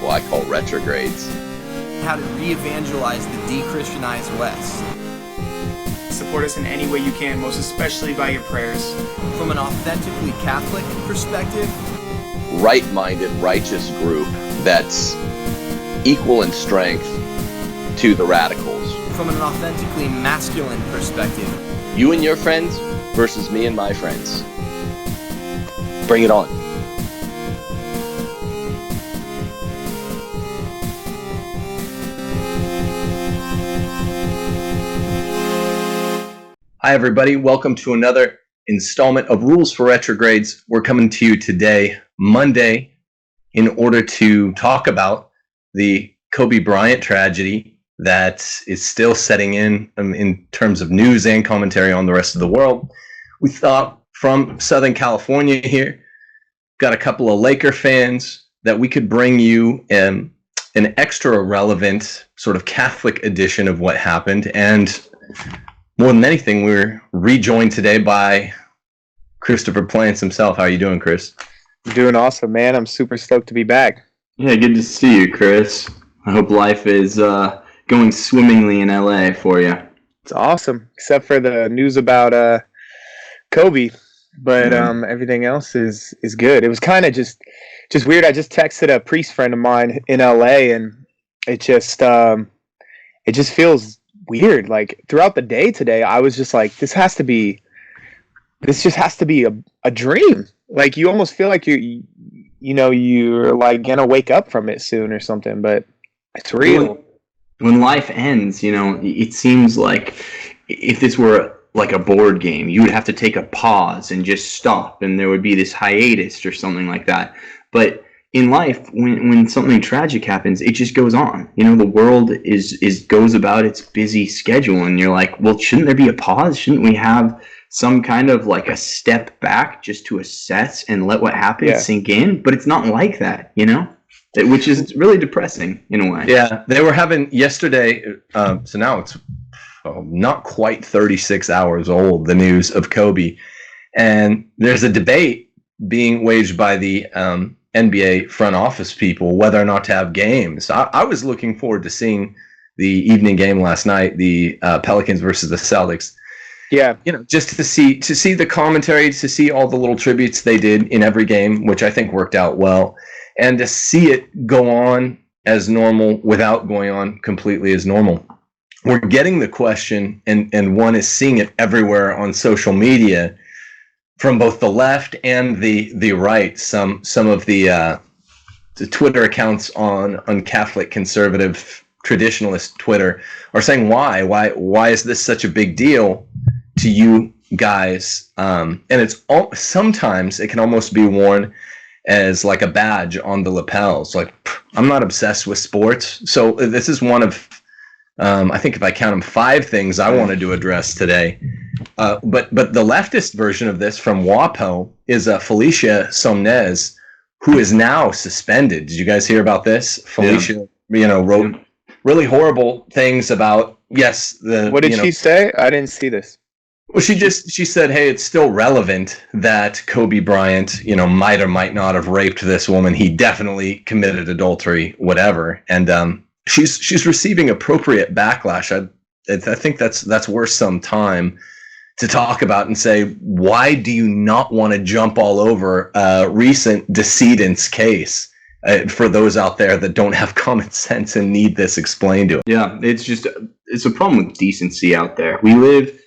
people I call retrogrades. How to re-evangelize the de-Christianized West. Support us in any way you can, most especially by your prayers. From an authentically Catholic perspective. Right-minded, righteous group that's equal in strength to the radicals. From an authentically masculine perspective. You and your friends versus me and my friends. Bring it on. Hi, everybody. Welcome to another installment of Rules for Retrogrades. We're coming to you today, Monday, in order to talk about the Kobe Bryant tragedy that is still setting in terms of news and commentary on the rest of the world. We thought from Southern California here, got a couple of Laker fans, that we could bring you an extra relevant sort of Catholic edition of what happened. And more than anything, we're rejoined today by Christopher Plants himself. How are you doing, Chris? I'm doing awesome, man. I'm super stoked to be back. Yeah, good to see you, Chris. I hope life is going swimmingly in LA for you. It's awesome, except for the news about Kobe. But everything else is good. It was kind of just weird. I just texted a priest friend of mine in LA, and it just feels weird. Like throughout the day today, I was just like, this just has to be a dream. Like you almost feel like you're like gonna wake up from it soon or something, but it's real. When life ends, it seems like if this were like a board game, you would have to take a pause and just stop, and there would be this hiatus or something like that. But in life, when something tragic happens, it just goes on. The world goes about its busy schedule, and you're like, well, shouldn't there be a pause? Shouldn't we have some kind of like a step back just to assess and let what happened sink in? But it's not like that, which is really depressing in a way. Yeah, they were having yesterday, so now it's not quite 36 hours old, the news of Kobe. And there's a debate being waged by the NBA front office people whether or not to have games. I was looking forward to seeing the evening game last night, the Pelicans versus the Celtics. Yeah, just to see the commentary, to see all the little tributes they did in every game, which I think worked out well, and to see it go on as normal without going on completely as normal. We're getting the question, and one is seeing it everywhere on social media, from both the left and the right. Some of the Twitter accounts on Catholic conservative traditionalist Twitter are saying why is this such a big deal to you guys? And it's sometimes it can almost be worn as like a badge on the lapels. Like, I'm not obsessed with sports, so this is one of I think if I count them 5 things I wanted to address today. But the leftist version of this from WAPO is Felicia Somnez, who is now suspended. Did you guys hear about this? Felicia, wrote really horrible things about, what did she say? I didn't see this. Well, she said, hey, it's still relevant that Kobe Bryant, might or might not have raped this woman. He definitely committed adultery, whatever. And she's receiving appropriate backlash. I think that's worth some time to talk about and say, why do you not want to jump all over a recent decedent's case for those out there that don't have common sense and need this explained to them? Yeah, it's a problem with decency out there. We live,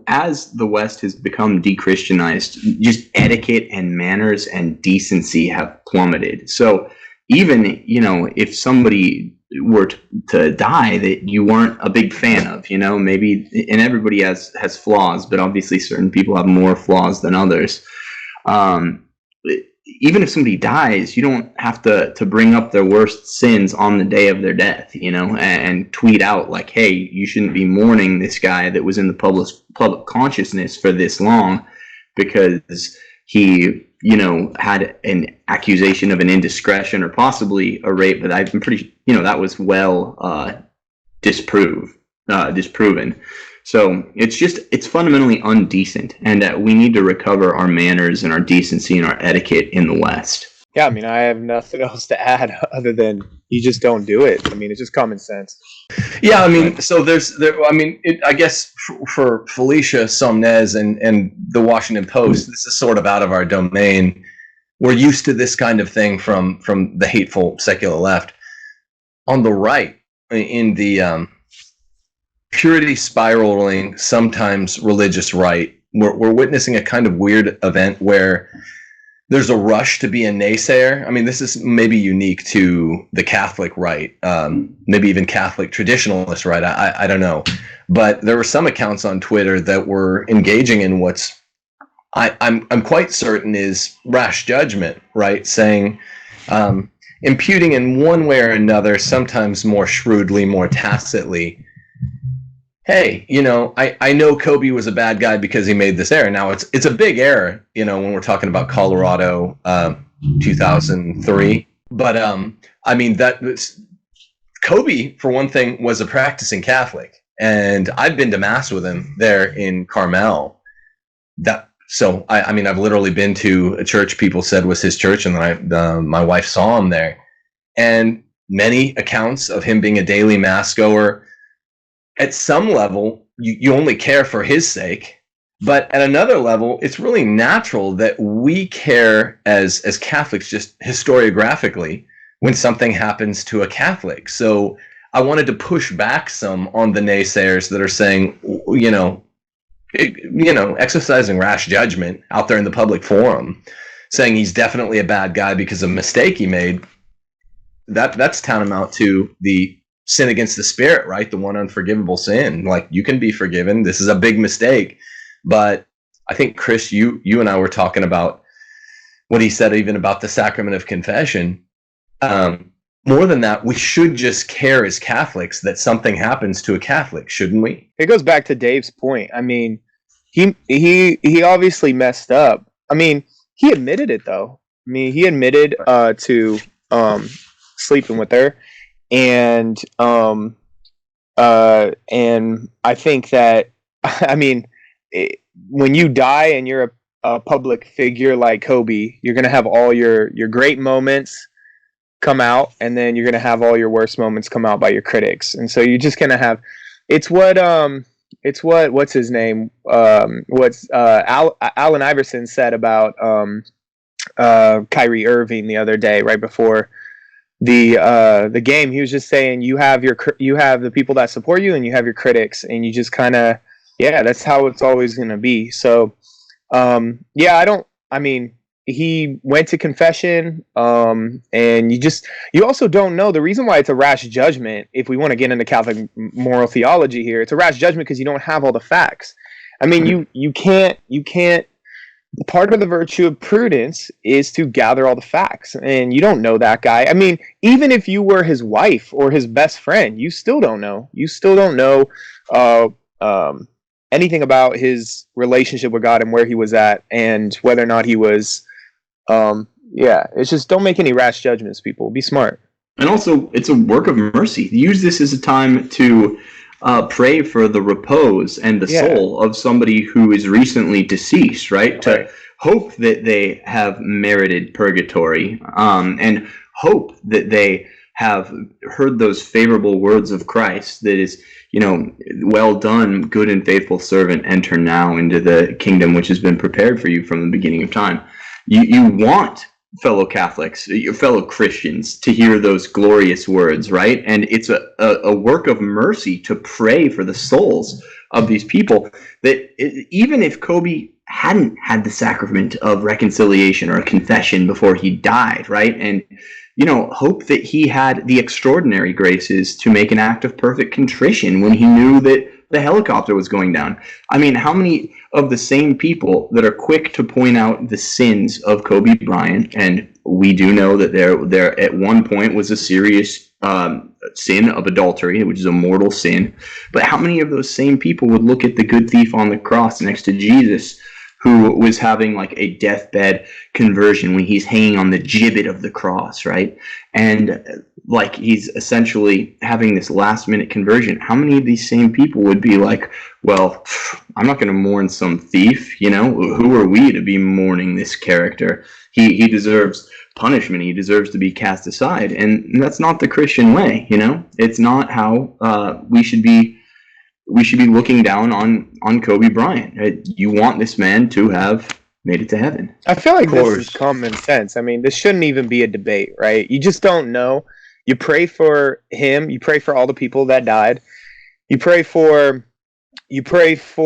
as the West has become de-Christianized, just etiquette and manners and decency have plummeted. So even, if somebody were to die that you weren't a big fan of, maybe, and everybody has flaws, but obviously certain people have more flaws than others. Even if somebody dies, you don't have to bring up their worst sins on the day of their death, and tweet out like, hey, you shouldn't be mourning this guy that was in the public consciousness for this long because he, had an accusation of an indiscretion or possibly a rape, but I'm pretty, that was well disproven. So it's fundamentally undecent, and we need to recover our manners and our decency and our etiquette in the West. Yeah, I mean, I have nothing else to add other than you just don't do it. I mean, it's just common sense. Yeah, I mean, so I guess for Felicia Somnez and the Washington Post, this is sort of out of our domain. We're used to this kind of thing from the hateful secular left. On the right, in the purity spiraling, sometimes religious right, we're witnessing a kind of weird event where there's a rush to be a naysayer. I mean, this is maybe unique to the Catholic right, maybe even Catholic traditionalist right. I don't know, but there were some accounts on Twitter that were engaging in what's I'm quite certain is rash judgment, right? Saying, imputing in one way or another, sometimes more shrewdly, more tacitly, hey, I know Kobe was a bad guy because he made this error. Now it's a big error, when we're talking about Colorado, 2003. But I mean Kobe, for one thing, was a practicing Catholic, and I've been to mass with him there in Carmel. I mean, I've literally been to a church people said was his church, and then my wife saw him there, and many accounts of him being a daily mass goer. At some level, you only care for his sake, but at another level, it's really natural that we care as Catholics, just historiographically, when something happens to a Catholic. So I wanted to push back some on the naysayers that are saying, exercising rash judgment out there in the public forum, saying he's definitely a bad guy because of a mistake he made. That's tantamount to the sin against the spirit, right? The one unforgivable sin. Like, you can be forgiven. This is a big mistake. But I think, Chris, you and I were talking about what he said even about the sacrament of confession. More than that, we should just care as Catholics that something happens to a Catholic, shouldn't we? It goes back to Dave's point. I mean, he obviously messed up. I mean, he admitted it, though. I mean, he admitted to sleeping with her. And I think that, I mean, when you die and you're a public figure like Kobe, you're going to have all your great moments come out, and then you're going to have all your worst moments come out by your critics. And so you're just going to have, what's his name? Allen Iverson said about Kyrie Irving the other day, right before the game. He was just saying, you have the people that support you, and you have your critics, and you just kind of, that's how it's always going to be. So he went to confession, and you also don't know the reason why it's a rash judgment. If we want to get into Catholic moral theology here, it's a rash judgment because you don't have all the facts. I mean, you can't. Part of the virtue of prudence is to gather all the facts, and you don't know that guy. I mean, even if you were his wife or his best friend, you still don't know. You still don't know anything about his relationship with God and where he was at, and whether or not he was. It's just, don't make any rash judgments, people. Be smart. And also, it's a work of mercy. Use this as a time to pray for the repose and the soul of somebody who is recently deceased, right? To hope that they have merited purgatory, and hope that they have heard those favorable words of Christ that is, well done, good and faithful servant, enter now into the kingdom which has been prepared for you from the beginning of time. You want fellow Catholics, your fellow Christians, to hear those glorious words, right? And it's a work of mercy to pray for the souls of these people, that even if Kobe hadn't had the sacrament of reconciliation or a confession before he died, right? And, hope that he had the extraordinary graces to make an act of perfect contrition when he knew that the helicopter was going down. I mean, how many of the same people that are quick to point out the sins of Kobe Bryant, and we do know that there at one point was a serious sin of adultery, which is a mortal sin, but how many of those same people would look at the good thief on the cross next to Jesus, who was having like a deathbed conversion when he's hanging on the gibbet of the cross, right? And like he's essentially having this last minute conversion. How many of these same people would be like, well, I'm not going to mourn some thief. You know, who are we to be mourning this character? He deserves punishment. He deserves to be cast aside, and that's not the Christian way. You know, it's not how we should be. We should be looking down on Kobe Bryant. Right? You want this man to have made it to heaven. I feel like this is common sense. I mean, this shouldn't even be a debate, right? You just don't know. You pray for him. You pray for all the people that died. You pray for yourself.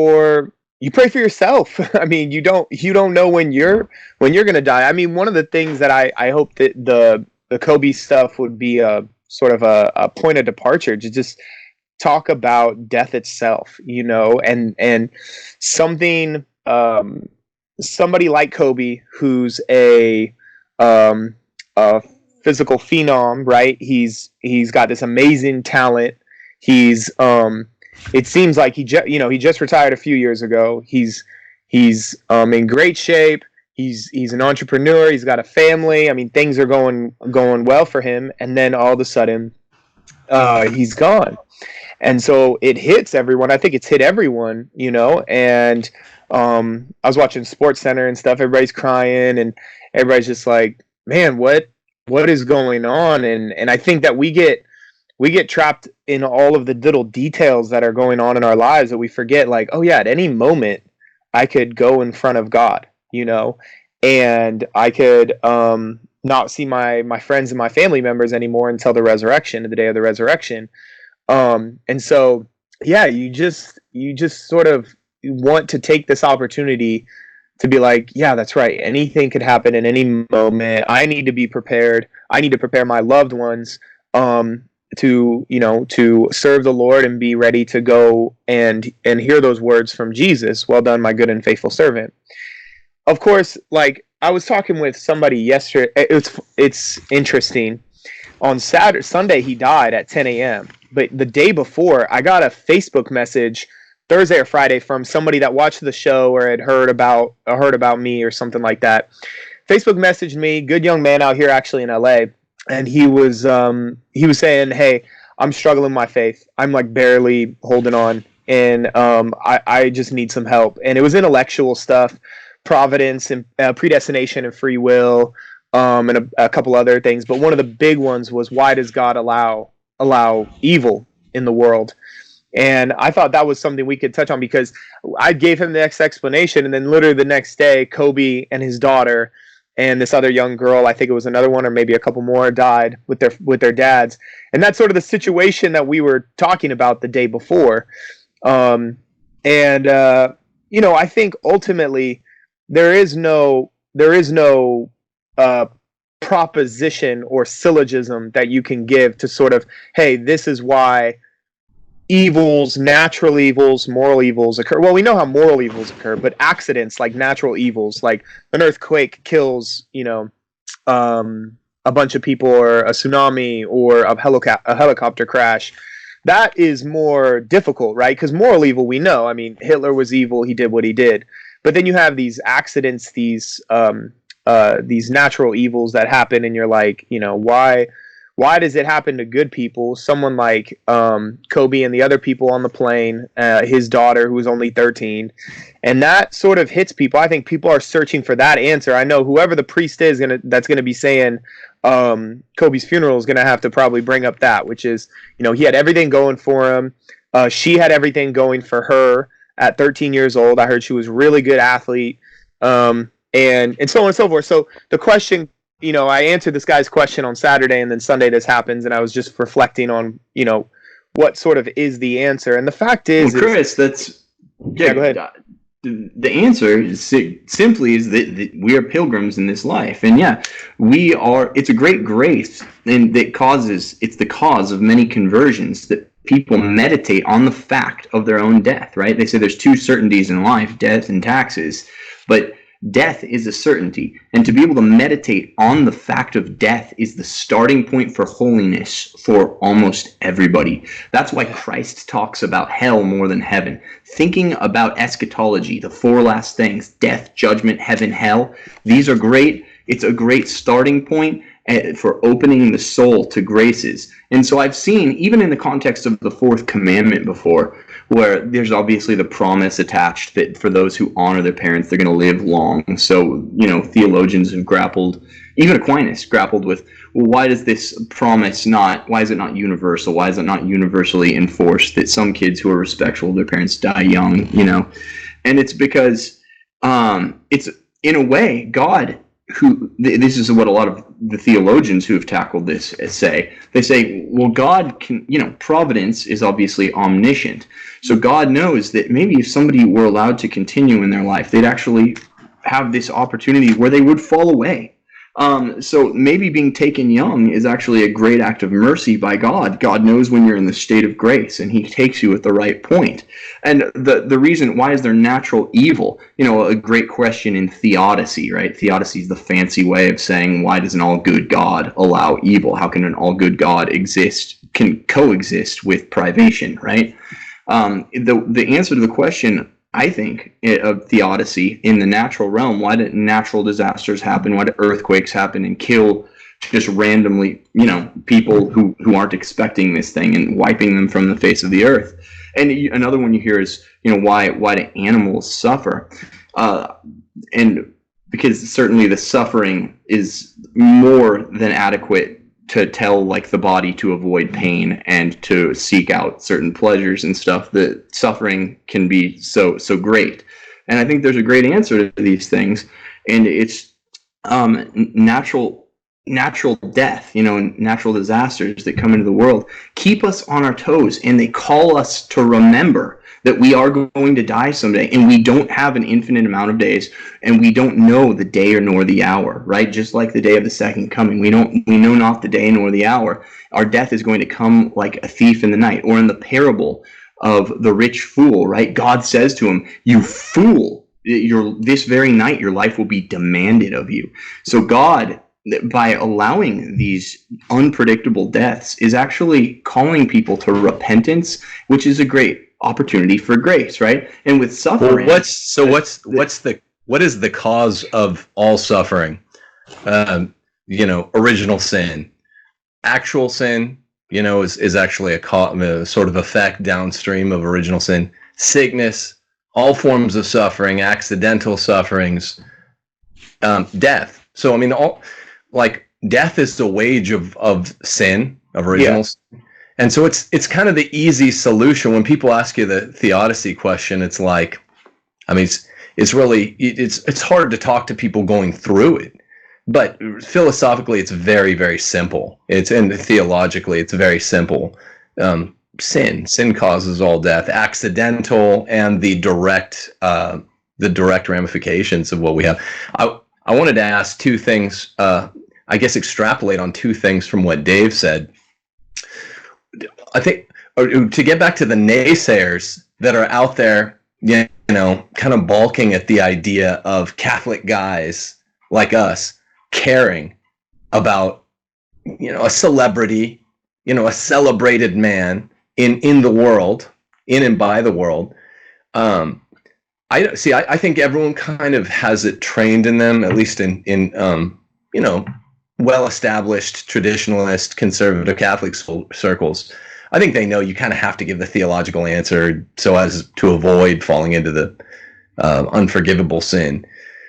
I mean, you don't know when you're going to die. I mean, one of the things that I hope that the Kobe stuff would be a sort of a point of departure to just talk about death itself, you know, and something, somebody like Kobe, who's a physical phenom, right? He's got this amazing talent. He's it seems like he just retired a few years ago. He's in great shape. He's an entrepreneur. He's got a family. I mean, things are going well for him. And then all of a sudden, he's gone. And so it hits everyone. I think it's hit everyone, you know. And I was watching Sports Center and stuff. Everybody's crying, and everybody's just like, "Man, what is going on?" And I think that we get trapped in all of the little details that are going on in our lives that we forget. Like, oh yeah, at any moment I could go in front of God, you know, and I could not see my friends and my family members anymore until the resurrection, the day of the resurrection. And so, yeah, you just sort of want to take this opportunity to be like, yeah, that's right. Anything could happen in any moment. I need to be prepared. I need to prepare my loved ones, to serve the Lord and be ready to go and hear those words from Jesus. Well done, my good and faithful servant. Of course, like I was talking with somebody yesterday. It's interesting. On Sunday, he died at 10 a.m. But the day before, I got a Facebook message Thursday or Friday from somebody that watched the show or had heard about me or something like that. Facebook messaged me, good young man out here actually in LA, and he was saying, "Hey, I'm struggling with my faith. I'm like barely holding on, and I just need some help." And it was intellectual stuff, providence and predestination and free will, and a couple other things. But one of the big ones was, why does God allow evil in the world? And I thought that was something we could touch on, because I gave him the next explanation, and then literally the next day, Kobe and his daughter and this other young girl, I think it was another one or maybe a couple more, died with their dads. And that's sort of the situation that we were talking about the day before. I think ultimately there is no proposition or syllogism that you can give to sort of, hey, this is why evils, natural evils, moral evils occur. Well, we know how moral evils occur, but accidents like natural evils, like an earthquake kills, a bunch of people, or a tsunami, or a helicopter crash, that is more difficult, right? Because moral evil, we know. I mean, Hitler was evil. He did what he did. But then you have these accidents, these natural evils that happen, and you're like, why does it happen to good people? Someone like Kobe and the other people on the plane, his daughter who was only 13, and that sort of hits people. I think people are searching for that answer. I know whoever the priest is that's gonna be saying Kobe's funeral is gonna have to probably bring up that, which is, he had everything going for him. She had everything going for her at 13 years old. I heard she was a really good athlete, and so on and so forth. So the question. I answered this guy's question on Saturday, and then Sunday this happens, and I was just reflecting on, what sort of is the answer. And the fact is, well, Chris, go ahead. The answer is simply is that we are pilgrims in this life, and we are. It's a great grace, and it's the cause of many conversions that people meditate on the fact of their own death. Right? They say there's two certainties in life: death and taxes, but death is a certainty, and to be able to meditate on the fact of death is the starting point for holiness for almost everybody. That's why Christ talks about hell more than heaven. Thinking about eschatology, the four last things, death, judgment, heaven, hell, these are great. It's a great starting point for opening the soul to graces. And so I've seen, even in the context of the fourth commandment before, where there's obviously the promise attached that for those who honor their parents, they're going to live long. So, theologians have grappled, even Aquinas grappled with, well, why is it not universal? Why is it not universally enforced that some kids who are respectful of their parents die young, And it's because it's, in a way, God, this is what a lot of the theologians who have tackled this say. They say, well, God can, providence is obviously omniscient. So God knows that maybe if somebody were allowed to continue in their life, they'd actually have this opportunity where they would fall away. So maybe being taken young is actually a great act of mercy by God. God knows when you're in the state of grace, and he takes you at the right point. And the reason, why is there natural evil? A great question in theodicy, right? Theodicy is the fancy way of saying, why does an all-good God allow evil? How can an all-good God can coexist with privation, right? The answer to the question, I think, of theodicy in the natural realm, why did natural disasters happen? Why do earthquakes happen and kill just randomly, people who aren't expecting this thing and wiping them from the face of the earth? And another one you hear is, why do animals suffer? And because certainly the suffering is more than adequate to tell the body to avoid pain and to seek out certain pleasures and stuff. The suffering can be so great. And I think there's a great answer to these things. And it's natural death, and natural disasters that come into the world keep us on our toes, and they call us to remember that we are going to die someday, and we don't have an infinite amount of days, and we don't know the day nor the hour, right? Just like the day of the second coming, we know not the day nor the hour. Our death is going to come like a thief in the night. Or in the parable of the rich fool, right? God says to him, "You fool, this very night your life will be demanded of you." So God, by allowing these unpredictable deaths, is actually calling people to repentance, which is a great opportunity for grace, right? And with suffering, what is the cause of all suffering? Original sin. Actual sin, is actually a sort of effect downstream of original sin. Sickness, all forms of suffering, accidental sufferings, death. So death is the wage of sin, of original sin. And so it's kind of the easy solution. When people ask you the theodicy question, it's it's hard to talk to people going through it. But philosophically, it's very, very simple. And theologically, it's very simple. Sin causes all death, accidental, and the direct ramifications of what we have. I wanted to ask two things. I guess extrapolate on two things from what Dave said. I think to get back to the naysayers that are out there, kind of balking at the idea of Catholic guys like us caring about, a celebrity, a celebrated man in the world, in and by the world. I think everyone kind of has it trained in them, at least in well-established traditionalist conservative Catholic circles. I think they know you kind of have to give the theological answer so as to avoid falling into the unforgivable sin.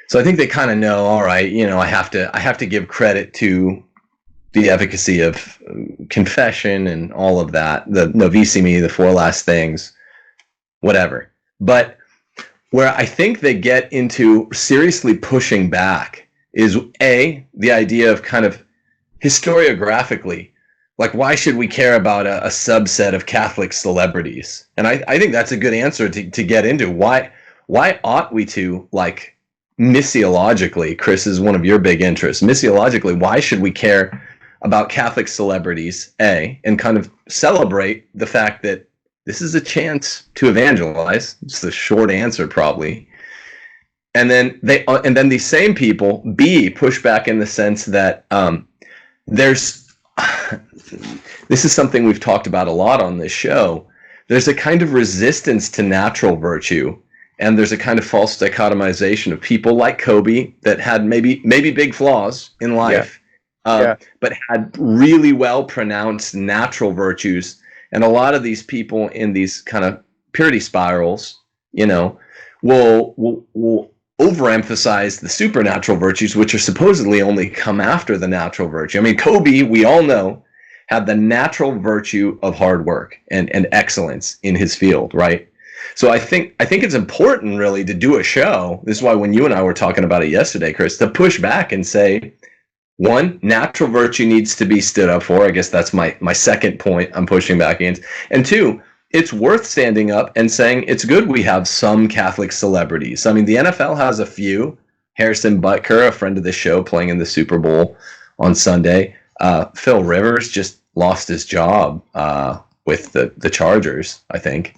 So I think they kind of know, all right, I have to give credit to the efficacy of confession and all of that, the novissimi, the four last things, whatever. But where I think they get into seriously pushing back is the idea of kind of historiographically, why should we care about a subset of Catholic celebrities? And I think that's a good answer to get into. Why ought we to, missiologically, Chris is one of your big interests, missiologically, why should we care about Catholic celebrities, and kind of celebrate the fact that this is a chance to evangelize? It's the short answer, probably. And then these same people, push back in the sense that there's this is something we've talked about a lot on this show. There's a kind of resistance to natural virtue, and there's a kind of false dichotomization of people like Kobe that had maybe big flaws in life, but had really well pronounced natural virtues. And a lot of these people in these kind of purity spirals, will overemphasize the supernatural virtues, which are supposedly only come after the natural virtue. I mean, Kobe, we all know, had the natural virtue of hard work and excellence in his field, right? So I think it's important really to do a show. This is why when you and I were talking about it yesterday, Chris, to push back and say, one, natural virtue needs to be stood up for. I guess that's my second point I'm pushing back against. And two, it's worth standing up and saying it's good we have some Catholic celebrities. I mean, the NFL has a few. Harrison Butker, a friend of the show, playing in the Super Bowl on Sunday. Phil Rivers just lost his job with the Chargers, I think,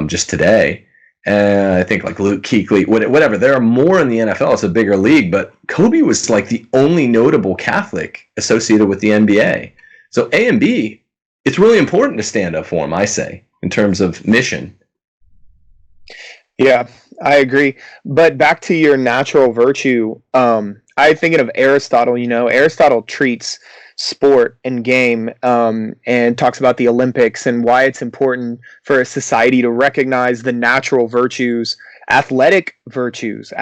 just today. And I think like Luke Kuechly, whatever. There are more in the NFL. It's a bigger league, but Kobe was like the only notable Catholic associated with the NBA. So A and B, it's really important to stand up for him, I say, in terms of mission. Yeah, I agree. But back to your natural virtue, I'm thinking of Aristotle. Aristotle treats sport and game and talks about the Olympics and why it's important for a society to recognize the natural virtues, athletic virtues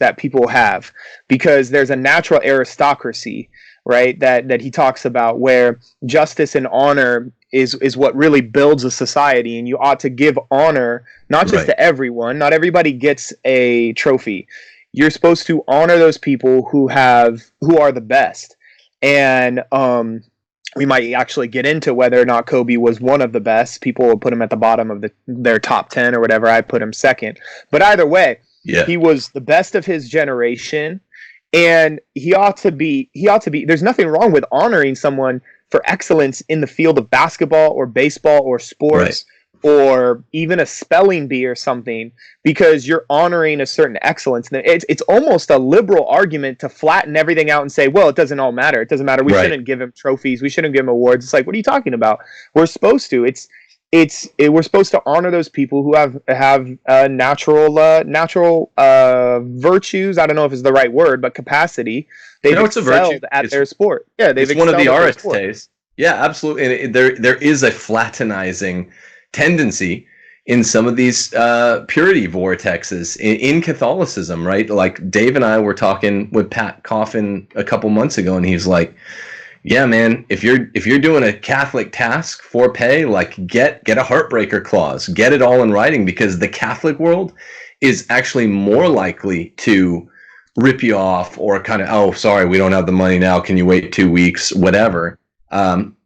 that people have, because there's a natural aristocracy, right, that he talks about, where justice and honor is what really builds a society, and you ought to give honor not just to everyone. Not everybody gets a trophy. You're supposed to honor those people who are the best. And we might actually get into whether or not Kobe was one of the best. People will put him at the bottom of their top 10 or whatever. I put him second. But either way, he was the best of his generation, and he ought to be. There's nothing wrong with honoring someone for excellence in the field of basketball or baseball or sports, or even a spelling bee or something, because you're honoring a certain excellence. And it's almost a liberal argument to flatten everything out and say, well, it doesn't all matter. It doesn't matter. We shouldn't give him trophies. We shouldn't give him awards. It's like, what are you talking about? We're supposed to. We're supposed to honor those people who have natural virtues. I don't know if it's the right word, but capacity. They've excelled at their sport. Yeah, they've excelled one of the at arts. Yeah, absolutely. And there is a flattenizing tendency in some of these purity vortexes in Catholicism, right? Like Dave and I were talking with Pat Coffin a couple months ago, and he's like, yeah, man, if you're doing a Catholic task for pay, like get a heartbreaker clause, get it all in writing, because the Catholic world is actually more likely to rip you off or kind of, oh, sorry, we don't have the money now. Can you wait 2 weeks? Whatever.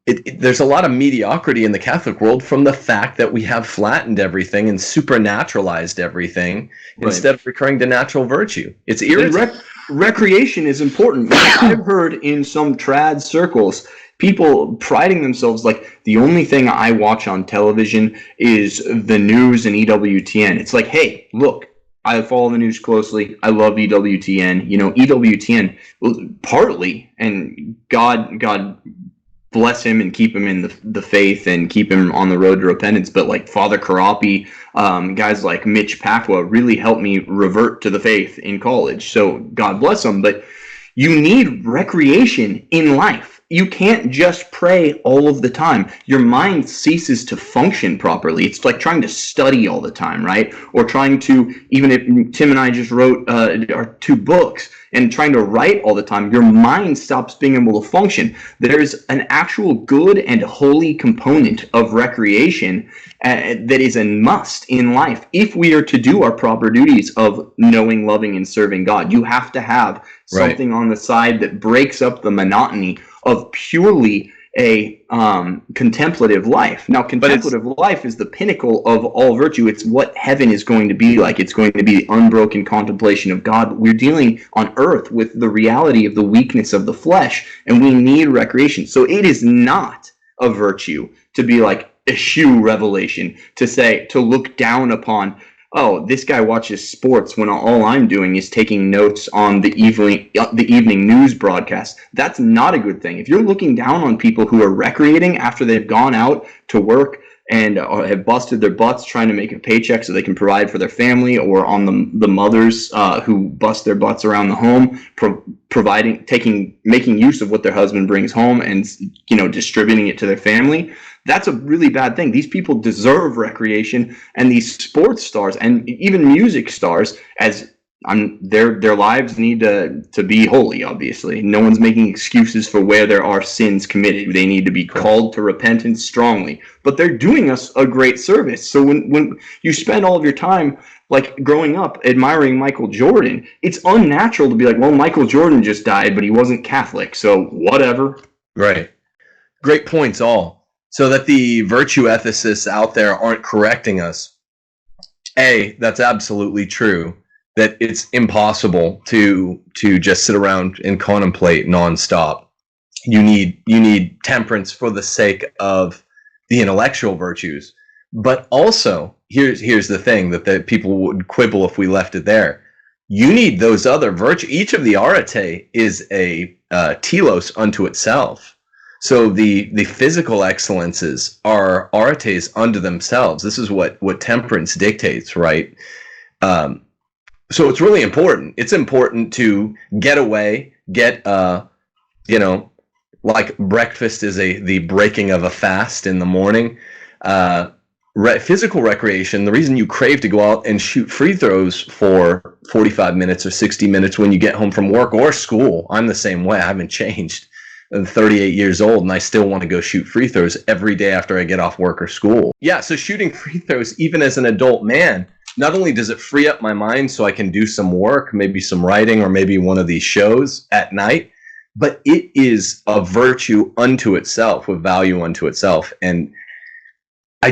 There's a lot of mediocrity in the Catholic world from the fact that we have flattened everything and supernaturalized everything instead of recurring to natural virtue. It's irritating. Recreation is important. I've heard in some trad circles people priding themselves like, the only thing I watch on television is the news and EWTN. It's like, hey, look, I follow the news closely. I love EWTN. EWTN, partly, and God bless him and keep him in the faith and keep him on the road to repentance. But like Father Karapi, guys like Mitch Pacwa really helped me revert to the faith in college. So God bless them. But you need recreation in life. You can't just pray all of the time. Your mind ceases to function properly. It's like trying to study all the time, right? Or trying to, even if Tim and I just wrote our 2 books, and trying to write all the time, your mind stops being able to function. There's an actual good and holy component of recreation that is a must in life. If we are to do our proper duties of knowing, loving, and serving God, you have to have something on the side that breaks up the monotony of purely a contemplative life. Now, contemplative life is the pinnacle of all virtue. It's what heaven is going to be like. It's going to be the unbroken contemplation of God. We're dealing on earth with the reality of the weakness of the flesh, and we need recreation. So it is not a virtue to be like eschew revelation, to look down upon, oh, this guy watches sports when all I'm doing is taking notes on the evening news broadcast. That's not a good thing. If you're looking down on people who are recreating after they've gone out to work and have busted their butts trying to make a paycheck so they can provide for their family, or on the mothers who bust their butts around the home, making use of what their husband brings home and, distributing it to their family. That's a really bad thing. These people deserve recreation, and these sports stars and even music stars, their lives need to be holy. Obviously, no one's making excuses for where there are sins committed. They need to be called to repentance strongly. But they're doing us a great service. So when you spend all of your time, like growing up, admiring Michael Jordan, it's unnatural to be like, well, Michael Jordan just died, but he wasn't Catholic, so whatever. Right. Great points, all. So that the virtue ethicists out there aren't correcting us. That's absolutely true. That it's impossible to just sit around and contemplate nonstop. You need temperance for the sake of the intellectual virtues. But also, here's the thing that people would quibble if we left it there. You need those other virtues. Each of the arete is a telos unto itself. So the physical excellences are aretes unto themselves. This is what temperance dictates, right? So it's really important. It's important to get away, like breakfast is the breaking of a fast in the morning. Physical recreation, the reason you crave to go out and shoot free throws for 45 minutes or 60 minutes when you get home from work or school. I'm the same way. I haven't changed. I'm 38 years old and I still want to go shoot free throws every day after I get off work or school. Yeah, so shooting free throws, even as an adult man, not only does it free up my mind so I can do some work, maybe some writing or maybe one of these shows at night, but it is a virtue unto itself, with value unto itself. And I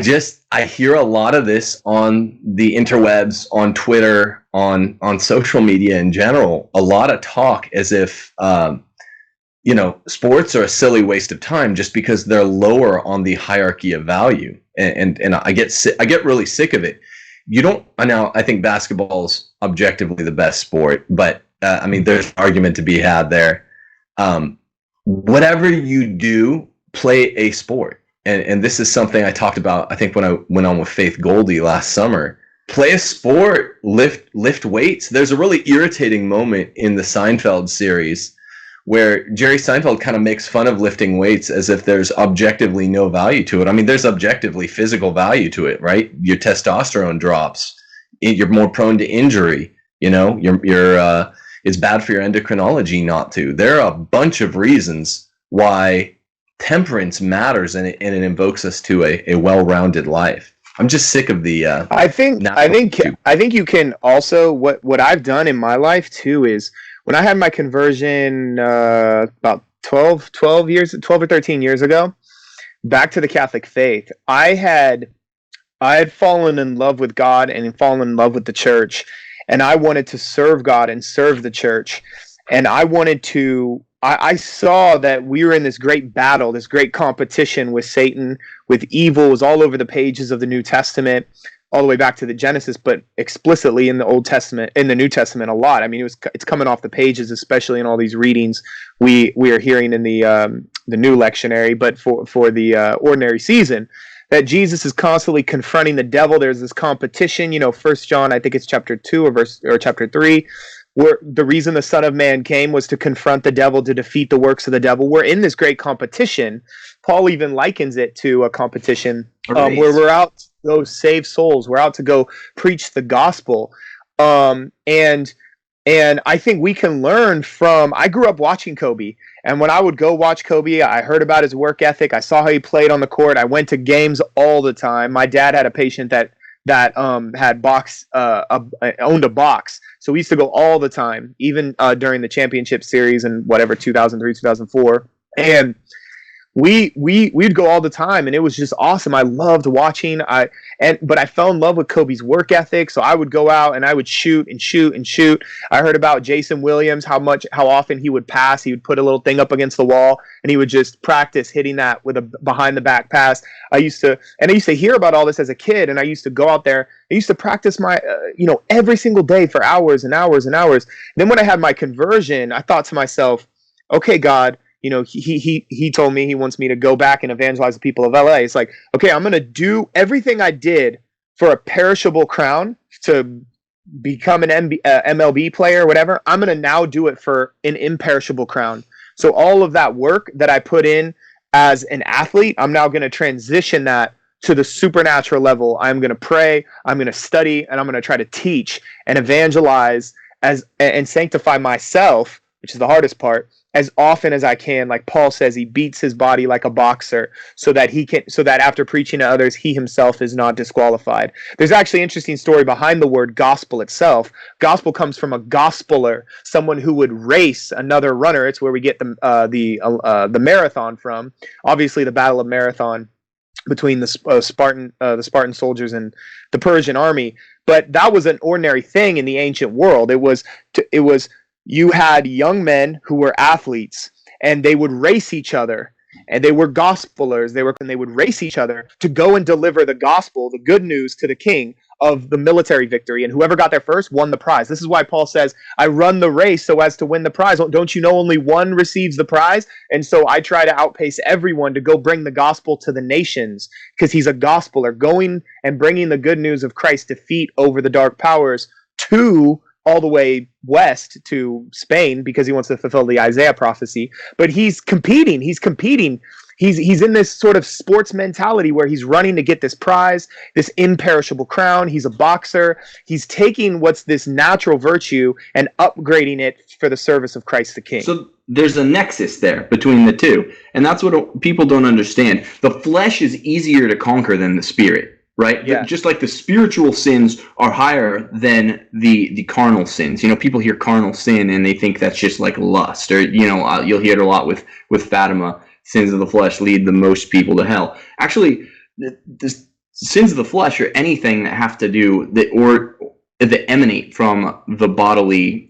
hear a lot of this on the interwebs, on Twitter, on social media in general, a lot of talk as if sports are a silly waste of time just because they're lower on the hierarchy of value. And I get really sick of it. I think basketball's objectively the best sport, but there's an argument to be had there. Whatever you do, play a sport. And this is something I talked about, I think, when I went on with Faith Goldie last summer. Play a sport, lift weights. There's a really irritating moment in the Seinfeld series where Jerry Seinfeld kind of makes fun of lifting weights as if there's objectively no value to it. There's objectively physical value to it, right? Your testosterone drops. You're more prone to injury. It's bad for your endocrinology not to. There are a bunch of reasons why temperance matters, and it invokes us to a well-rounded life. I'm just sick of the. I think you can also what I've done in my life too is when I had my conversion about 12 or 13 years ago, back to the Catholic faith. I had fallen in love with God and fallen in love with the church, and I wanted to serve God and serve the church, and I saw that we were in this great battle, this great competition with Satan, with evil. It was all over the pages of the New Testament, all the way back to the Genesis, but explicitly in the Old Testament, in the New Testament a lot. It's coming off the pages, especially in all these readings we are hearing in the new lectionary, but for the ordinary season, that Jesus is constantly confronting the devil. There's this competition, 1 John, I think it's chapter 2 or chapter 3, where the reason the Son of Man came was to confront the devil, to defeat the works of the devil. We're in this great competition. Paul even likens it to a competition where we're out to go save souls. We're out to go preach the gospel. And I think we can learn from, I grew up watching Kobe. And when I would go watch Kobe, I heard about his work ethic. I saw how he played on the court. I went to games all the time. My dad had a patient that had owned a box, so we used to go all the time, even during the championship series and whatever 2003, 2004, and we'd go all the time, and it was just awesome. I loved watching. But I fell in love with Kobe's work ethic, so I would go out and I would shoot. I heard about Jason Williams, how often he would pass. He would put a little thing up against the wall, and he would just practice hitting that with a behind the back pass. I used to hear about all this as a kid, and I used to go out there. I used to practice my, every single day for hours and hours and hours. Then when I had my conversion, I thought to myself, okay, God, he told me he wants me to go back and evangelize the people of LA. It's like, okay, I'm going to do everything I did for a perishable crown to become an MLB player or whatever. I'm going to now do it for an imperishable crown. So all of that work that I put in as an athlete, I'm now going to transition that to the supernatural level. I'm going to pray, I'm going to study, and I'm going to try to teach and evangelize and sanctify myself, which is the hardest part, as often as I can. Like Paul says, he beats his body like a boxer so that after preaching to others, he himself is not disqualified. There's actually an interesting story behind the word gospel itself. Gospel comes from a gospeler, someone who would race another runner. It's where we get the marathon from. Obviously, the Battle of Marathon between the Spartan soldiers and the Persian army. But that was an ordinary thing in the ancient world. It was you had young men who were athletes, and they would race each other, and they were gospelers. They would race each other to go and deliver the gospel, the good news, to the king of the military victory, and whoever got there first won the prize. This is why Paul says, I run the race so as to win the prize. Don't you know only one receives the prize? And so I try to outpace everyone to go bring the gospel to the nations, because he's a gospeler, going and bringing the good news of Christ's defeat over the dark powers to all the way west to Spain, because he wants to fulfill the Isaiah prophecy. But he's competing. He's in this sort of sports mentality where he's running to get this prize, this imperishable crown. He's a boxer. He's taking what's this natural virtue and upgrading it for the service of Christ the King. So there's a nexus there between the two. And that's what people don't understand. The flesh is easier to conquer than the spirit, right? Yeah. Just like the spiritual sins are higher than the carnal sins. People hear carnal sin and they think that's just like lust, or, you'll hear it a lot with Fatima. Sins of the flesh lead the most people to hell. Actually, the sins of the flesh are anything that have to do that emanate from the bodily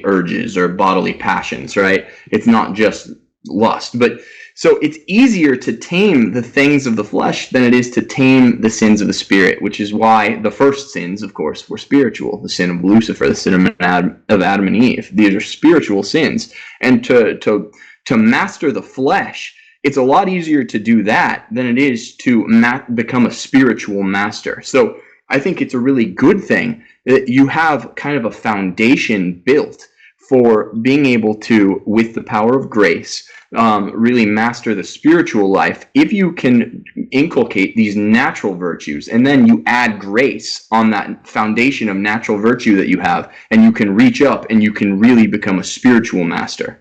urges or bodily passions, right? It's not just lust, but so it's easier to tame the things of the flesh than it is to tame the sins of the spirit, which is why the first sins, of course, were spiritual. The sin of Lucifer, the sin of Adam and Eve. These are spiritual sins, and to master the flesh, it's a lot easier to do that than it is to become a spiritual master. So I think it's a really good thing that you have kind of a foundation built for being able to, with the power of grace, really master the spiritual life. If you can inculcate these natural virtues, and then you add grace on that foundation of natural virtue that you have, and you can reach up and you can really become a spiritual master.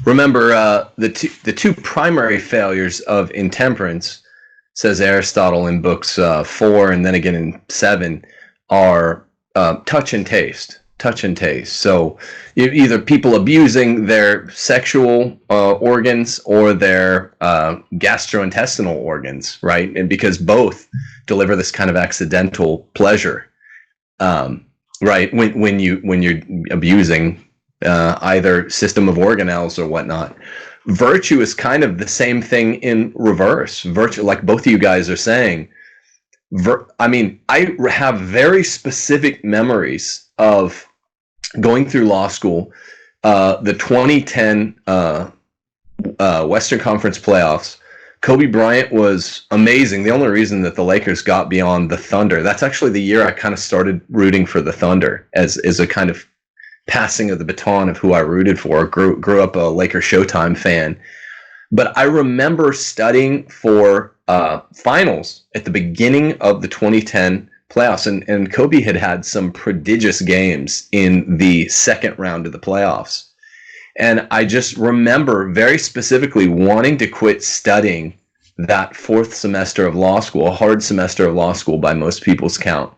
Remember, the two primary failures of intemperance, says Aristotle in books 4 and then again in 7, are touch and taste. So either people abusing their sexual organs or their gastrointestinal organs, right? And because both deliver this kind of accidental pleasure, right? When you're abusing either system of organelles or whatnot. Virtue is kind of the same thing in reverse. Virtue, like both of you guys are saying. I have very specific memories of going through law school, the 2010 Western Conference playoffs. Kobe Bryant was amazing. The only reason that the Lakers got beyond the Thunder, that's actually the year I kind of started rooting for the Thunder as a kind of passing of the baton of who I rooted for. Grew up a Laker Showtime fan. But I remember studying for finals at the beginning of the 2010 playoffs, and Kobe had some prodigious games in the second round of the playoffs. And I just remember very specifically wanting to quit studying that fourth semester of law school, a hard semester of law school by most people's count.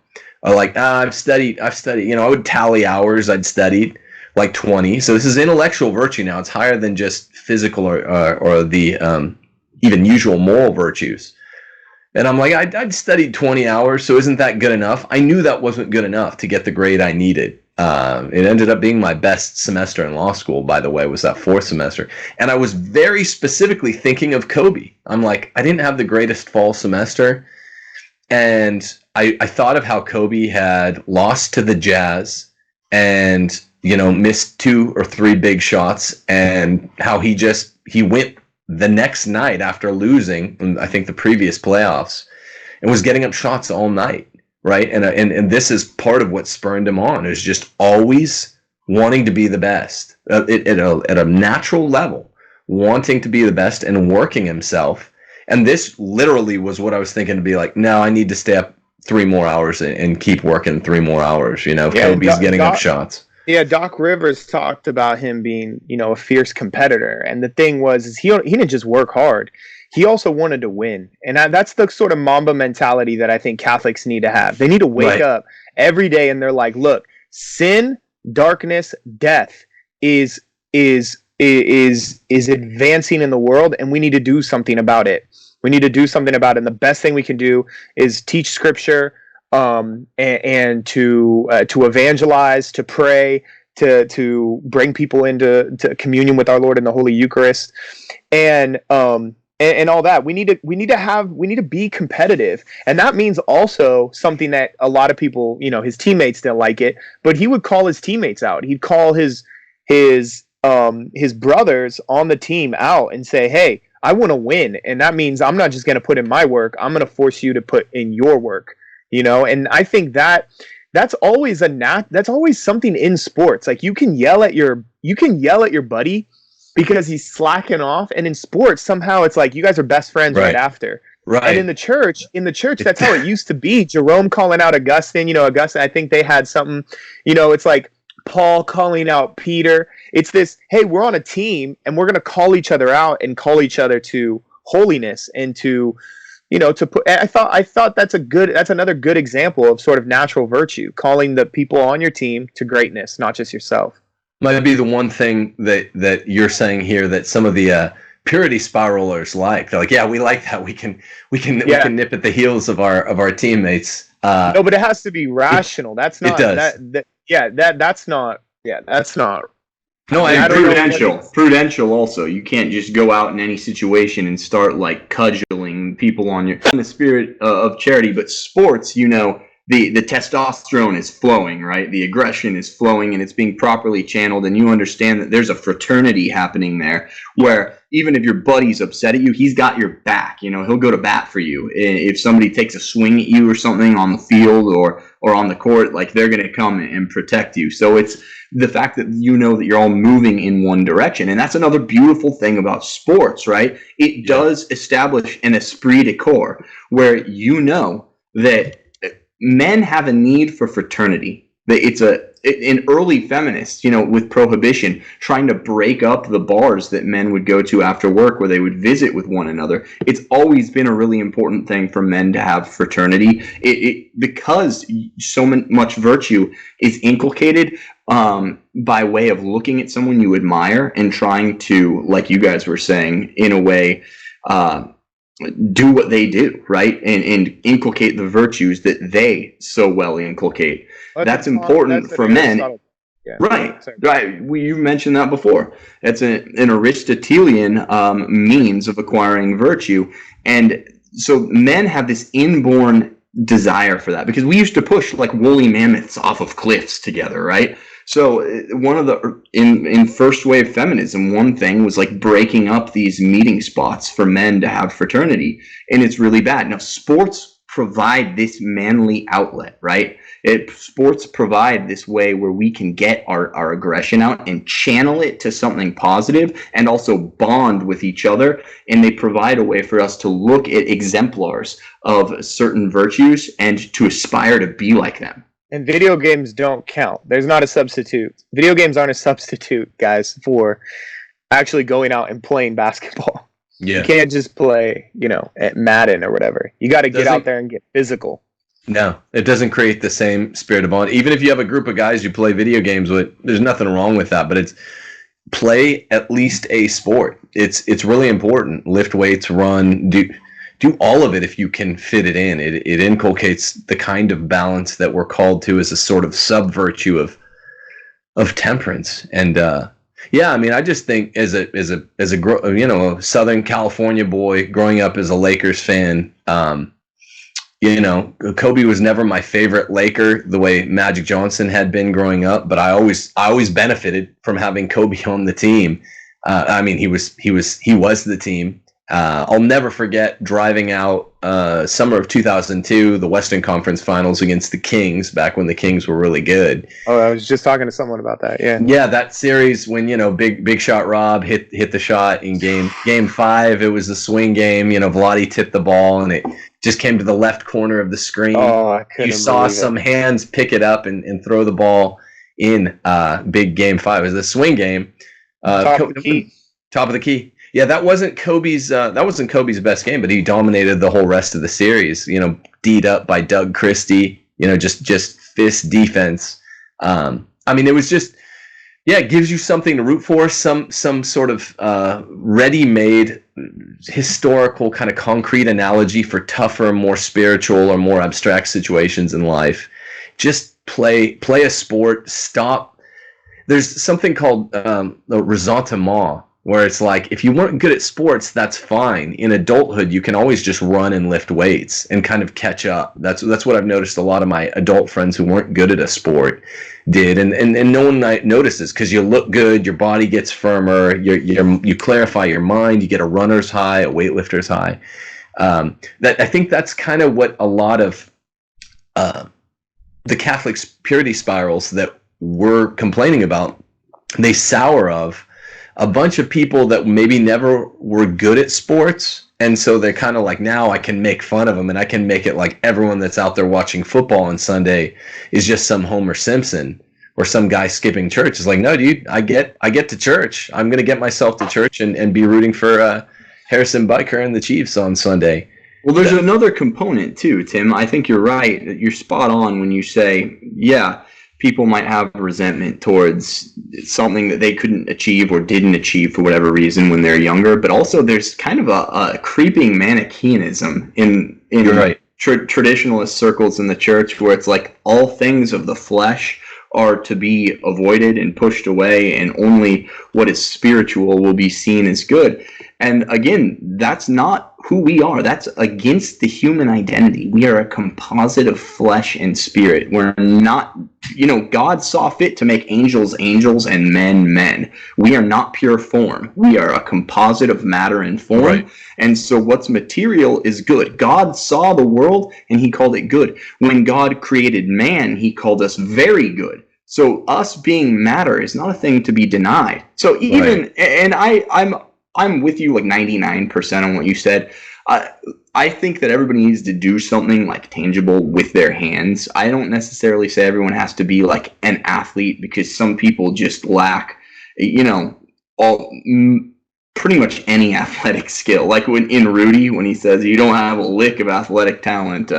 I've studied, I would tally hours I'd studied, like 20. So this is intellectual virtue now. It's higher than just physical or the even usual moral virtues. And I'm like, I'd studied 20 hours, so isn't that good enough? I knew that wasn't good enough to get the grade I needed. It ended up being my best semester in law school, by the way, was that fourth semester. And I was very specifically thinking of Kobe. I'm like, I didn't have the greatest fall semester. And I thought of how Kobe had lost to the Jazz and missed 2 or 3 big shots, and how he went the next night after losing, I think, the previous playoffs, and was getting up shots all night, right? And this is part of what spurred him on, is just always wanting to be the best at a natural level, wanting to be the best and working himself. And this literally was what I was thinking, to be like, no, I need to stay up 3 more hours and keep working 3 more hours. Kobe's getting up shots. Yeah, Doc Rivers talked about him being, a fierce competitor, and the thing is he didn't just work hard; he also wanted to win, and that's the sort of Mamba mentality that I think Catholics need to have. They need to wake up every day, and they're like, "Look, sin, darkness, death is advancing in the world, and we need to do something about it. We need to do something about it. And the best thing we can do is teach Scripture." And to evangelize, to pray, to bring people into communion with our Lord in the Holy Eucharist, and all that. We need to be competitive, and that means also something that a lot of people, his teammates didn't like it, but he would call his teammates out. He'd call his brothers on the team out and say, "Hey, I want to win, and that means I'm not just going to put in my work. I'm going to force you to put in your work." And I think that's always something in sports. Like, you can yell at your buddy because he's slacking off, and in sports somehow it's like you guys are best friends right after. Right. And in the church, that's how it used to be. Jerome calling out Augustine, Augustine, I think they had something, it's like Paul calling out Peter. It's this, hey, we're on a team and we're going to call each other out and call each other to holiness and to to put. I thought that's another good example of sort of natural virtue, calling the people on your team to greatness, not just yourself. Might be the one thing that you're saying here that some of the purity spiralers like. They're like, yeah, we like that. We can nip at the heels of our teammates. No, but it has to be rational. That's not. It does. That's not. Yeah, that's not. No, and prudential also. You can't just go out in any situation and start like cudgeling people on your in the spirit of charity. But sports, the testosterone is flowing, right? The aggression is flowing, and it's being properly channeled, and you understand that there's a fraternity happening there where even if your buddy's upset at you, he's got your back. He'll go to bat for you. If somebody takes a swing at you or something on the field or on the court, like, they're going to come and protect you. So it's the fact that that you're all moving in one direction. And that's another beautiful thing about sports, right? It does establish an esprit de corps where that men have a need for fraternity. It's an early feminist, with prohibition, trying to break up the bars that men would go to after work where they would visit with one another. It's always been a really important thing for men to have fraternity. Because so much virtue is inculcated by way of looking at someone you admire and trying to, like you guys were saying, in a way, do what they do, right? And inculcate the virtues that they so well inculcate. That's important for men. Yeah. Right. You mentioned that before. That's an Aristotelian means of acquiring virtue. And so men have this inborn desire for that, because we used to push like woolly mammoths off of cliffs together, right? So one of in first wave feminism, one thing was like breaking up these meeting spots for men to have fraternity, and it's really bad. Now, sports provide this manly outlet, right? Sports provide this way where we can get our aggression out and channel it to something positive, and also bond with each other. And they provide a way for us to look at exemplars of certain virtues and to aspire to be like them. And video games don't count. There's not a substitute. Video games aren't a substitute, guys, for actually going out and playing basketball. Yeah. You can't just play, at Madden or whatever. You got to get out there and get physical. No, it doesn't create the same spirit of bond. Even if you have a group of guys you play video games with, there's nothing wrong with that. But it's play at least a sport. It's really important. Lift weights, run, do all of it if you can fit it in. It inculcates the kind of balance that we're called to as a sort of sub-virtue of temperance. And I just think as a Southern California boy growing up as a Lakers fan, You know, Kobe was never my favorite Laker the way Magic Johnson had been growing up, but I always benefited from having Kobe on the team. I mean, he was the team. I'll never forget driving out summer of 2002, the Western Conference Finals against the Kings, back when the Kings were really good. Oh, I was just talking to someone about that. Yeah. Yeah, that series when, you know, big shot Rob hit the shot in game 5. It was a swing game. You know, Vlade tipped the ball and it just came to the left corner of the screen. Oh, I couldn't You saw believe some it. hands pick it up and throw the ball in big game 5. It was a swing game. Top of the key. Top of the key. Yeah, that wasn't Kobe's best game, but he dominated the whole rest of the series. You know, D'd up by Doug Christie. You know, just fist defense. I mean, it was just, yeah, it gives you something to root for. Some sort of ready-made historical kind of concrete analogy for tougher, more spiritual or more abstract situations in life. Just play a sport. Stop. There's something called the ressentiment, where it's like, if you weren't good at sports, that's fine. In adulthood, you can always just run and lift weights and kind of catch up. That's what I've noticed a lot of my adult friends who weren't good at a sport did. And no one notices, because you look good, your body gets firmer, you clarify your mind, you get a runner's high, a weightlifter's high. That I think that's kind of what a lot of the Catholic purity spirals that we're complaining about, they sour of a bunch of people that maybe never were good at sports, and so they're kind of like, now I can make fun of them, and I can make it like everyone that's out there watching football on Sunday is just some Homer Simpson or some guy skipping church. It's like, no, dude, I get to church. I'm gonna get myself to church and be rooting for Harrison Butker and the Chiefs on Sunday. Well, there's another component too, Tim. I think you're right. You're spot on when you say, yeah, people might have resentment towards something that they couldn't achieve or didn't achieve for whatever reason when they're younger. But also there's kind of a creeping Manichaeism in right. Traditionalist circles in the church, where it's like all things of the flesh are to be avoided and pushed away, and only what is spiritual will be seen as good. And again, that's not who we are. That's against the human identity. We are a composite of flesh and spirit. We're not, God saw fit to make angels angels and men. We are not pure form. We are a composite of matter and form. Right. And so what's material is good. God saw the world and he called it good. When God created man, he called us very good. So us being matter is not a thing to be denied. So even, right. And I'm with you like 99% on what you said. I think that everybody needs to do something like tangible with their hands. I don't necessarily say everyone has to be like an athlete, because some people just lack, pretty much any athletic skill. Like in Rudy, when he says you don't have a lick of athletic talent.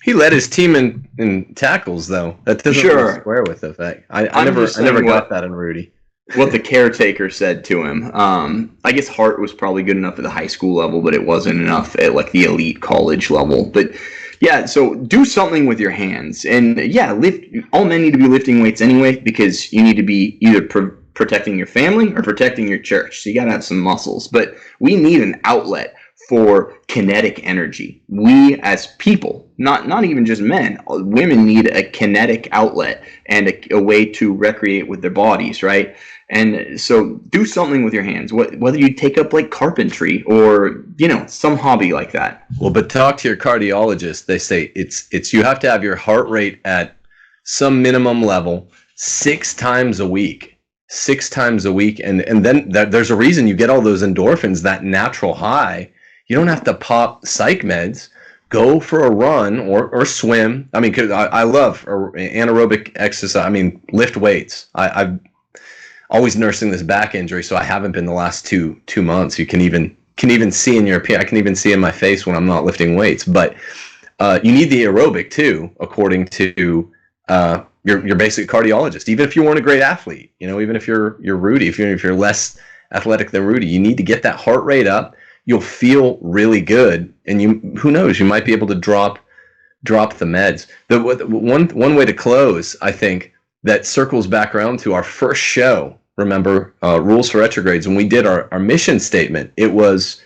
He led his team in tackles, though. That doesn't really square with the fact. I never got that in Rudy. What the caretaker said to him. I guess Hart was probably good enough at the high school level, but it wasn't enough at like the elite college level. But yeah, so do something with your hands, and yeah, all men need to be lifting weights anyway, because you need to be either protecting your family or protecting your church. So you got to have some muscles, but we need an outlet for kinetic energy. We as people, not even just men, women need a kinetic outlet and a way to recreate with their bodies, right? And so do something with your hands, whether you take up like carpentry or, some hobby like that. Well, but talk to your cardiologist. They say it's you have to have your heart rate at some minimum level 6 times a week. 6 times a week. And then there's a reason you get all those endorphins, that natural high. You don't have to pop psych meds. Go for a run or swim. I mean, 'cause I love anaerobic exercise. I mean, lift weights. I've always nursing this back injury, so I haven't been the last two months. You can even see in your, I can even see in my face when I'm not lifting weights. But you need the aerobic too, according to your basic cardiologist. Even if you weren't a great athlete, even if you're Rudy, if you're less athletic than Rudy, you need to get that heart rate up. You'll feel really good, and who knows, you might be able to drop the meds. The one way to close, I think, that circles back around to our first show. Remember, Rules for Retrogrades, when we did our mission statement, it was,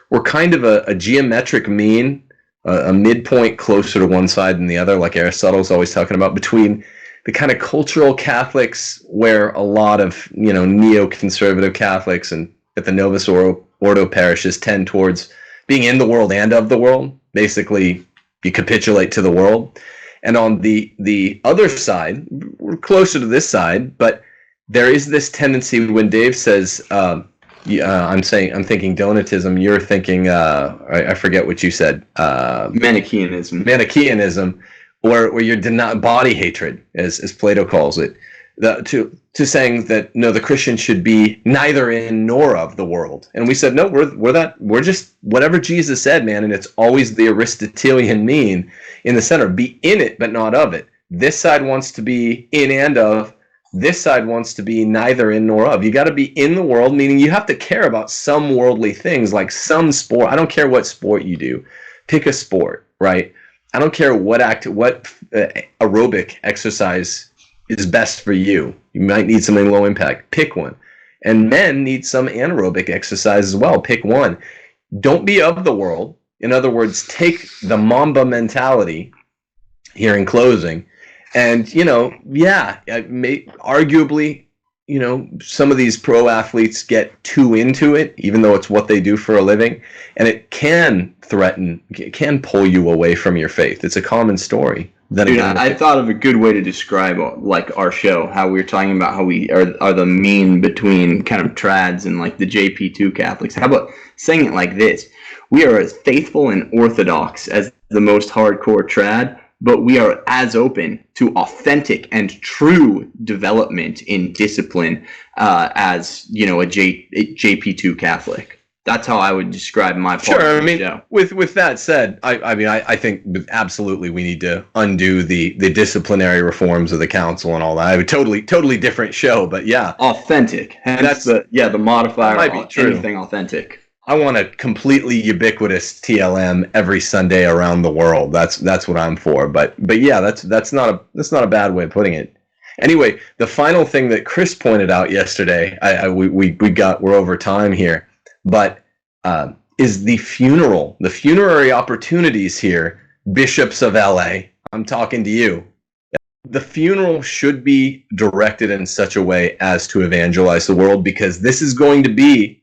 we're kind of a geometric mean a midpoint closer to one side than the other, like Aristotle's always talking about, between the kind of cultural Catholics where a lot of, neoconservative Catholics and at the Novus Ordo parishes tend towards being in the world and of the world. Basically, you capitulate to the world. And on the other side, we're closer to this side, but there is this tendency when Dave says, I'm thinking Donatism, you're thinking, I forget what you said. Manichaeism. Manichaeism, or you're body hatred, as Plato calls it, to saying that no, the Christian should be neither in nor of the world. And we said no, we're just whatever Jesus said, man, and it's always the Aristotelian mean in the center. Be in it, but not of it. This side wants to be in and of. This side wants to be neither in nor of. You got to be in the world, meaning you have to care about some worldly things, like some sport. I don't care what sport you do. Pick a sport, right? I don't care what aerobic exercise is best for you. You might need something low impact. Pick one. And men need some anaerobic exercise as well. Pick one. Don't be of the world. In other words, take the Mamba mentality here in closing. And, arguably, some of these pro athletes get too into it, even though it's what they do for a living. And it can pull you away from your faith. It's a common story. Dude, I thought of a good way to describe like our show, how we were talking about how we are the mean between kind of trads and like the JP2 Catholics. How about saying it like this? We are as faithful and orthodox as the most hardcore trad, but we are as open to authentic and true development in discipline as, a JP2 Catholic. That's how I would describe my part of the show. With that said, I think absolutely we need to undo the disciplinary reforms of the council and all that. I have a totally different show, but yeah. Authentic. And that's the modifier might be true. Anything authentic. I want a completely ubiquitous TLM every Sunday around the world. That's what I'm for. But yeah, that's not a bad way of putting it. Anyway, the final thing that Chris pointed out yesterday, we're over time here, but is the funerary opportunities here, bishops of LA. I'm talking to you. The funeral should be directed in such a way as to evangelize the world, because this is going to be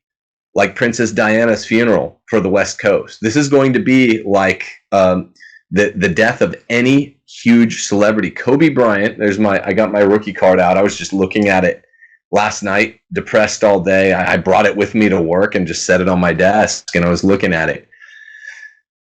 like Princess Diana's funeral for the West Coast. This is going to be like the death of any huge celebrity. Kobe Bryant, I got my rookie card out. I was just looking at it last night, depressed all day. I brought it with me to work and just set it on my desk, and I was looking at it.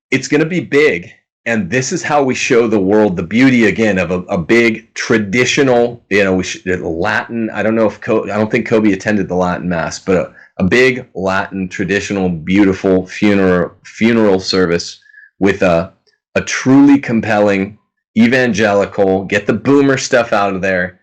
It's going to be big, and this is how we show the world the beauty again of a big traditional, Latin. I don't think Kobe attended the Latin Mass, but a big Latin traditional beautiful funeral service with a truly compelling evangelical, get the boomer stuff out of there.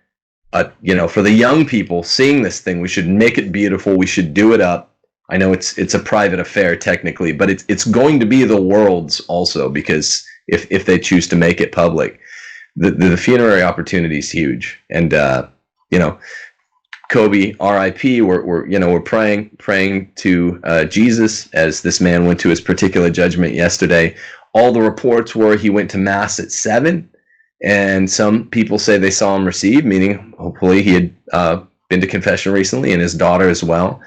For the young people seeing this thing, we should make it beautiful. We should do it up. I know it's a private affair technically, but it's going to be the world's also, because if they choose to make it public, the funerary opportunity is huge. And Kobe, R.I.P. We're praying to Jesus as this man went to his particular judgment yesterday. All the reports were he went to Mass at 7, and some people say they saw him receive, meaning hopefully he had been to confession recently, and his daughter as well.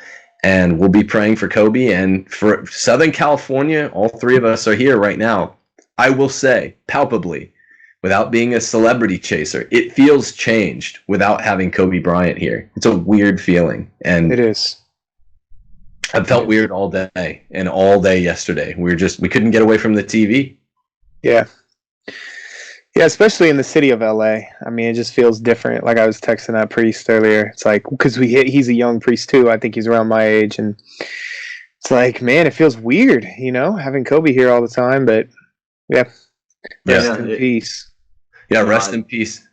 And we'll be praying for Kobe and for Southern California. All three of us are here right now. I will say, palpably, without being a celebrity chaser, it feels changed without having Kobe Bryant here. It's a weird feeling. And it is. I felt weird all day and all day yesterday. We couldn't get away from the TV. Yeah. Yeah, especially in the city of LA. I mean, it just feels different. Like I was texting that priest earlier. It's like, because he's a young priest too. I think he's around my age. And it's like, man, it feels weird, having Kobe here all the time. But yeah, rest in peace. Yeah, rest in peace.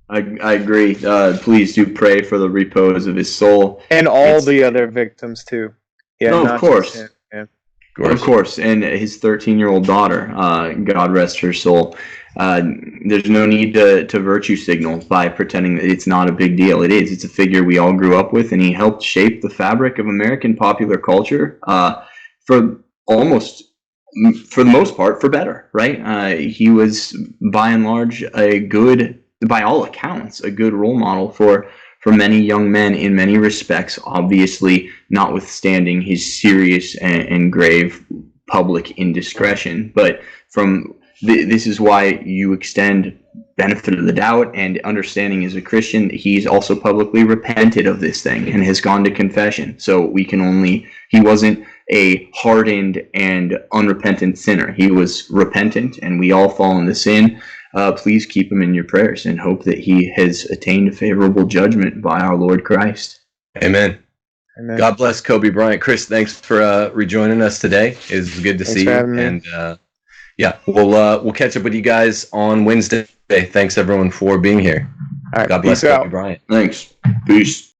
I agree. Please do pray for the repose of his soul. And all the other victims too. Yeah, no, of course. Yeah. Of course. And his 13-year-old daughter, God rest her soul. There's no need to virtue signal by pretending that it's not a big deal. It is. It's a figure we all grew up with, and he helped shape the fabric of American popular culture for almost for the most part, for better, right? He was, by and large, by all accounts, a good role model for many young men in many respects, obviously notwithstanding his serious and grave public indiscretion. But this is why you extend benefit of the doubt and understanding as a Christian. He's also publicly repented of this thing and has gone to confession. So he wasn't a hardened and unrepentant sinner. He was repentant, and we all fall into sin. Please keep him in your prayers and hope that he has attained a favorable judgment by our Lord Christ. Amen. Amen. God bless Kobe Bryant. Chris, thanks for rejoining us today. It was good to see you. And yeah, we'll catch up with you guys on Wednesday. Thanks everyone for being here. All right, God bless peace out. Kobe Bryant. Thanks. Peace.